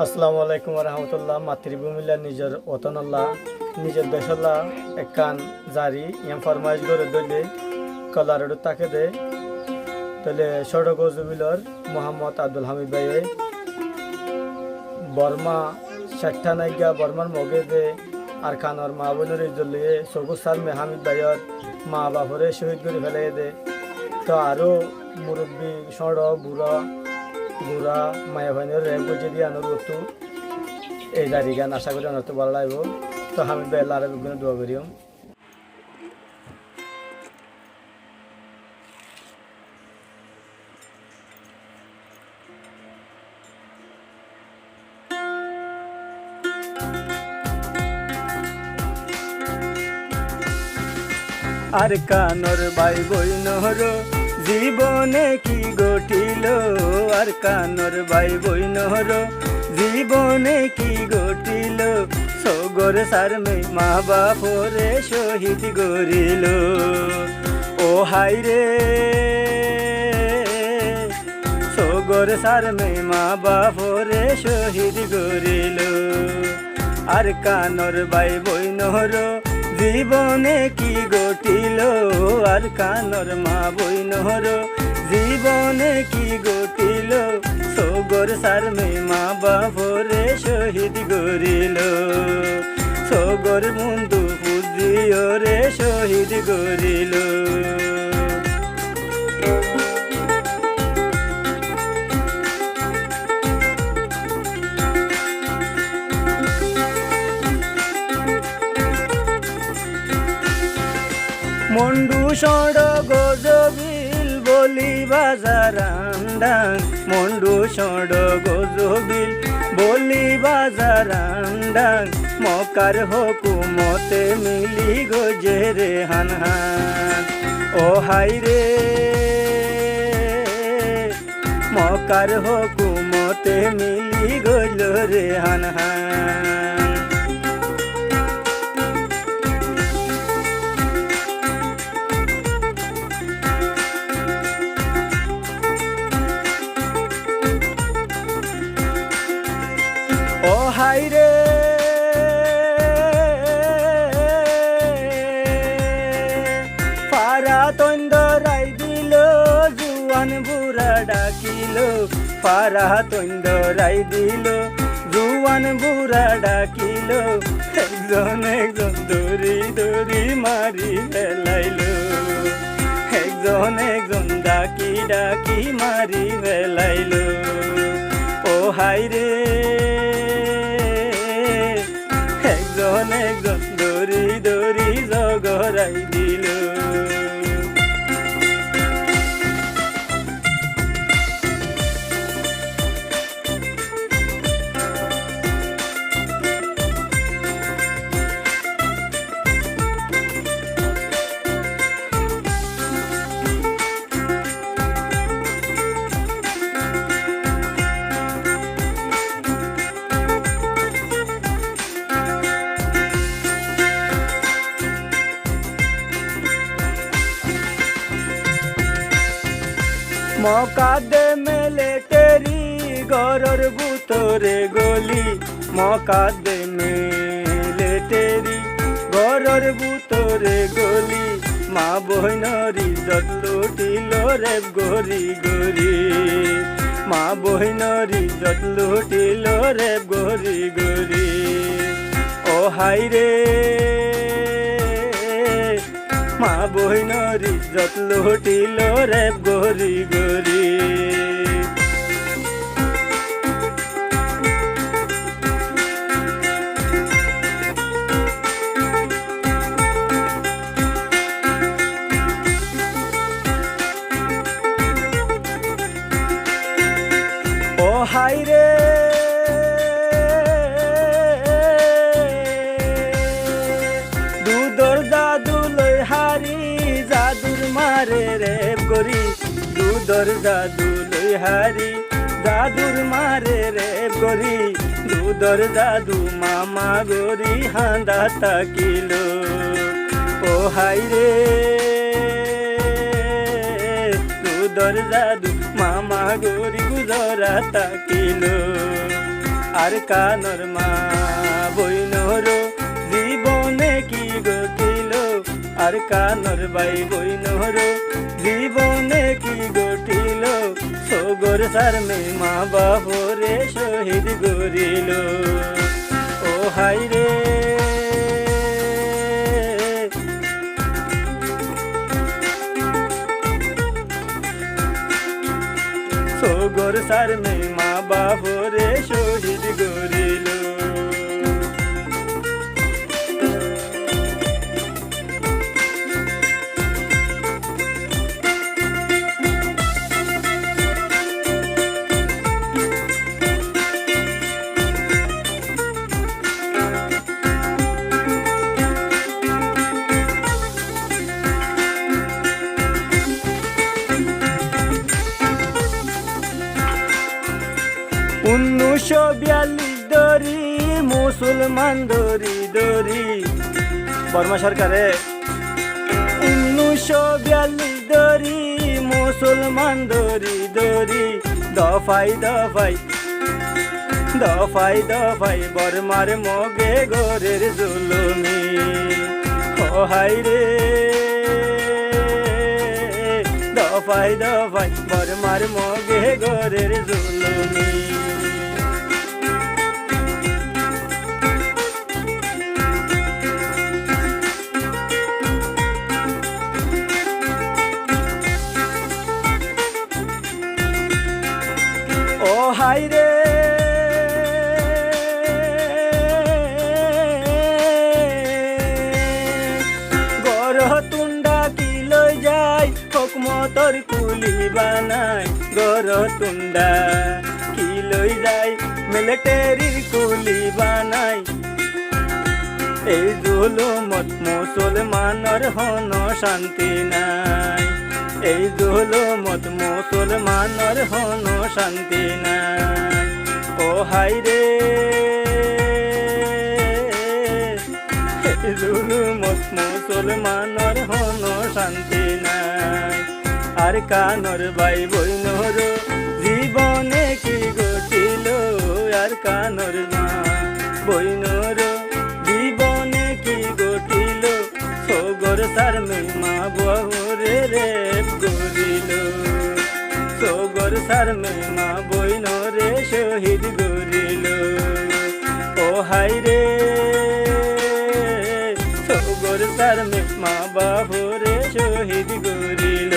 আসসালামু আলাইকুম রহমতুল্লাহ। মাতৃভূমিলা নিজের ওতনল্লাহ নিজের দেশল্লাহ একান জারি ইয়াম ফরমাইশ করে দইলে কলারডু তাকে দে তলে সড়ক জুবিলর মোহাম্মদ আব্দুল হামিদ ভাইয়ে বর্মা ষাট্টা নাইগা বর্মার মগে দে আর খানর মা বোনের জলিয়ে সবুজ মে হামিদ ভাইয়র মা বাপরে শহীদ করে ফেলে দে। তো আরও মুরব্বী সড়ক বুড়া মায়া ভাইনের রেপ বুঝে দিয়ে আনোর বস্তু এই জারি গান আশা করি অনেক ভালো লাগবো। তো হামিদ ভাই আল্লাহ রাব্বুল দোয়া করিও। আর কানর বাই বইনর জীবনে কি ঘটিল, আর কানর বাই বইনর জীবনে কি ঘটিল, সগর সারমে মা বাপরে শহীদ গরিল। ও হাই রে সগর সারমে মা বাপরে শহীদ গরিল। আর কানর বাই বইনর জীবনে কি ঘটিল, আর কানর মা বইনর জীবনে কি ঘটিল, সগর সারমে মা বাপরে শহীদ গরিল। সগর বন্ধু পুজিয়রে শহীদ গরিল। মন্ডু সড়ক গজবিল বলি বাজার আন্ডাং, মন্ডু সড়ক গজবিল বলি বাজার আন্ডাং, মকার হকুমতে মিলি গজেরে হান হান। ও হাই রে মকার হকুমতে মিলি গইল রে হান হান। ও হাই রে পারা তন্দরাই দিল জুয়ান বুড়া ডাকিল, পারা তন্দরাই দিল জুয়ান বুড়া ডাকিল, একজন একজন দড়ি দড়ি মারি ফেলাইল, একজন একজন ডাকি ডাকি মারি ফেলাইল। ও হাই রে একজন একজন দড়ি দড়ি জগরাই দিল। মকাদে মেলে তেরি গরর বুতরে গলি, মকাদে মেলে তেরি গরর বুতরে গলি, মা বহিনরি যত লুটিল রে গরি গরি, মা বহিনরি যত লুটিল রে গরি গরি। ও হাই রে মা বহিনর ইজ্জত লুটিল রে গরি গরি। ও হাই রে দুধর জাদু লই হারি জাদুর মারে রেপ গরি, দুধর জাদু লই হারি জাদুর মারে রেপ গরি, দুধর জাদু মামা গরি হান্দা তাকিল। ও হাই রে দুধর জাদু মামা গরি গুজরা তাকিল। আর কানর মা বইনর জীবনে কি ঘটিল আর কানর বাই বইনর জীবনে কি ঘটিল সগর সার মে মা বাবরে শহীদ গরিল ও হাই রে সগর সার মে মা বাবরে শহীদ গরিল উনিশশো 42 দরি মুসলমান দরি দরি বর্মা সরকারে 1942 দরি মুসলমান দরি দরি দফাই দফাই দফাই দফাই বর্মার মগে গরের জুলুমি হাই রে দফাই দফাই বর্মার মগে গরের জুলুমি ও হাই রে গর তুন্ডা কি লই যায় হকমতর কুলি বানাই গর তুন্ডা কি লই যায় মিলিটারির কুলি বানাই এই জুলুমত মুসলমানর হন শান্তি নাই এই জুলুমত মুসলমানর হন শান্তি নাই ও হাই রে এই জুলুমত মুসলমানর হন শান্তি নাই আর কানর বাই বইনর জীবনে কি ঘটিল আর কানর মা বইনর জীবনে কি ঘটিল সগর সার মে মা বাবরে রেপ গরিল সগর সার মে মা বইনরে শহীদ গরিল ও হাই রে সগর সার মে মা বাবরে শহীদ গরিল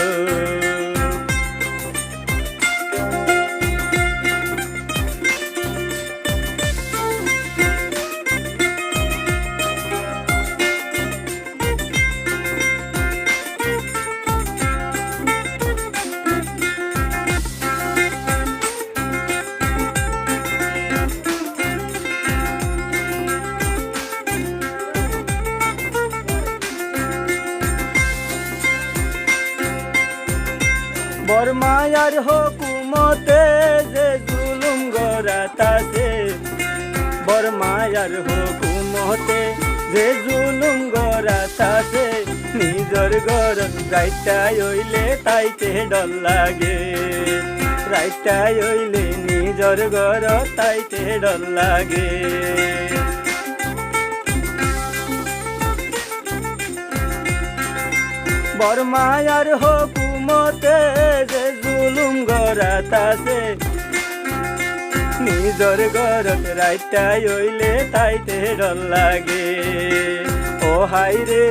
বর্মায়ার হুকুমতে যে জুলুম গড়াতাছে বর্মায়ার হুকুমতে যে জুলুম গড়াতাছে নিজর ঘর রাইটাই হইলে তাইতে ডর লাগে রাইটাই হইলে নিজর ঘর তাইতে ডর লাগে বর্মায়ার হুকুমতে যে জুলুম গড়াতাছে নিজর ঘরত রাইটাই হইলে তাইতে ডর লাগে ও হাই রে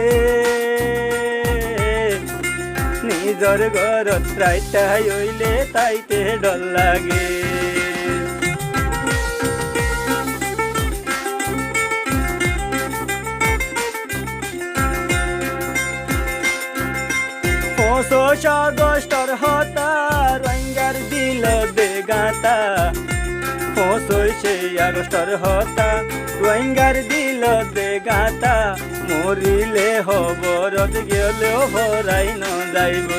নিজর ঘরত রাইটাই হইলে তাইতে ডর লাগে আগস্টর হতা রঙ্গার দিল বেগাতা 25 আগস্টর হতা রঙ্গার দিল বেগাতা মরিলে হবরত গেলেও হরাই ন যাইব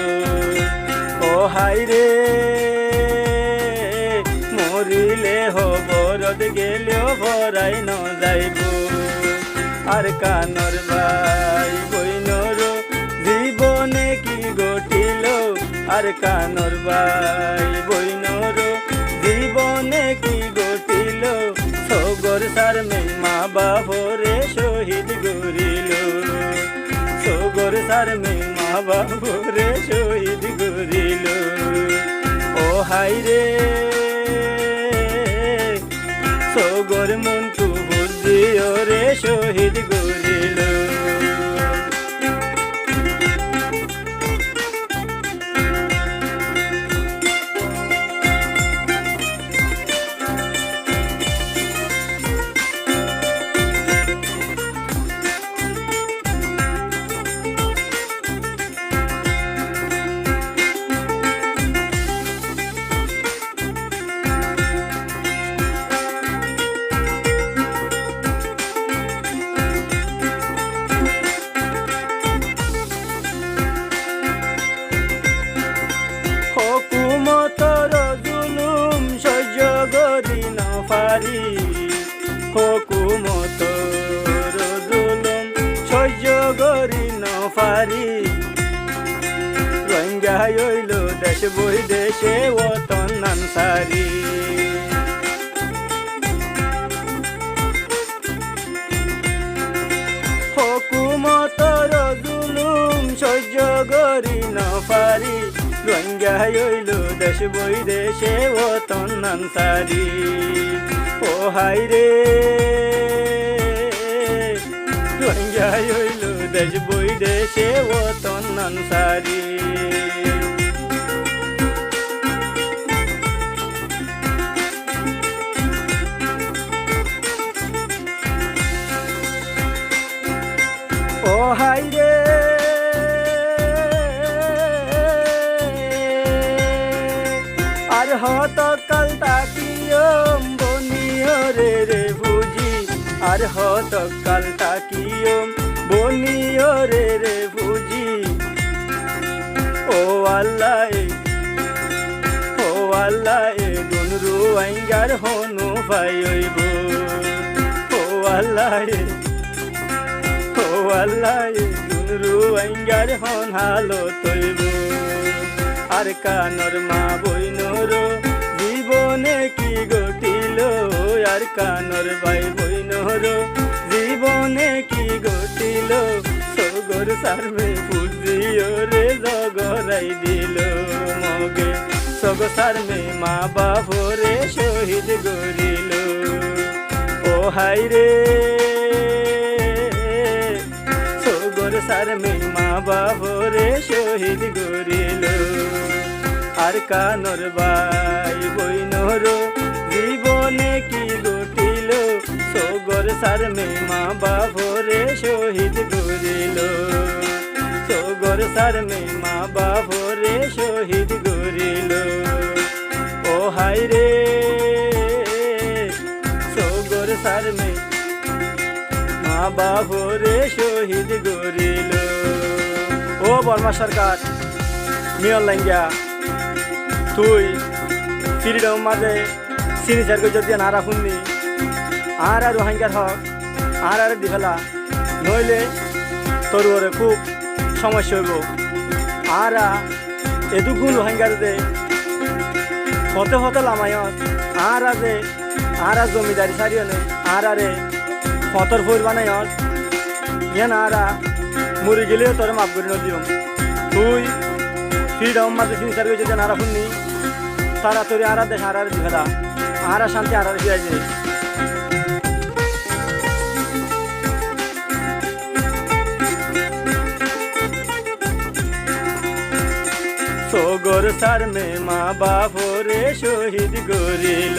ও হাই রে মরিলে হবরত গেলেও হরাই ন যাইব আর কানর ভাই বইনর জীবনে কি ঘটিল আর কানর ভাই বইনর জীবনে কি ঘটিল হাইরে সগর মন্টু বুঝিও রে শহীদ গরিল হুকুমতর জুলুম সহ্য করি না পারি রোহিঙ্গা হইল দেশ বৈদেশে ওতন আনসারি হুকুমতর জুলুম সহ্য করি না পারি রোহিঙ্গা হইল দেশ বৈদেশে ওতন আনসারি ও হাইরে রোহিঙ্গা হইল দেশ বৈদেশে ওতন আনসারি ও হাইরে আর হত কাল তাকিয়ম বনিও রে রে বুঝি আর হত কাল তাকিয়ম বনিও রে রে বুঝি ও আল্লাহ এ গুনরু আইঙ্গার হনু পাইব ও আল্লাহ এ গুনরু আইঙ্গার হন হালো তৈব আর কানর মা বইনর জীবনে কি ঘটিল আর কানর ভাই বইনর জীবনে কি ঘটিল সগর সারমে পুজিও রে জগরাই দিল মগে সগ সারমে মা বাপরে শহীদ গরিল ও হাইরে সগর সারমে মা বাপরে শহীদ গরিল আর কানর ভাই বইনর জীবনে কি ঘটিল সগর সারমে মা বাপরে শহীদ গরিল সগর সারমে মা বাপরে শহীদ গরিল ও হাইরে সগর সারমে মা বাপরে শহীদ গরিল ও বর্মা সরকার মিয়ল লাইঙ্গা তুই ফ্রিডম মাঝে সিনিচার যদি না রাখুননি আর রোহিঙ্গার হক আর দিফেলা নইলে তোর ওরে খুব সমস্যা হইব আর এদুগুণ রোহিঙ্গার দে হতে হতে লামায়ত আর জমিদারি সারিও নেই আরে হতর ফুল বানায়ত ইয়ে না মরি গেলেও তোর মাফ করে নদিও তুই ফ্রিডম মাঝে সিনিচার যদি না রাখুননি তারা তোর আর দেশ আর দিফেলা আর শান্তি আর ফিরাই যায় সগর সারমে মা বাপরে শহীদ গরিল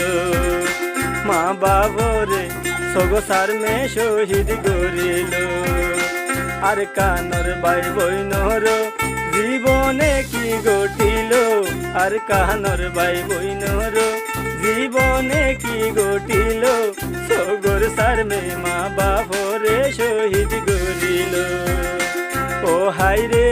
মা বাপরে সগর সারমে শহীদ গরিল আর কানর ভাই বইনর জীবনে কি ঘটিল আর কানর ভাই বইনর জীবনে কি ঘটিল সগর সারমে মা বাপরে শহীদ গরিল ও হাইরে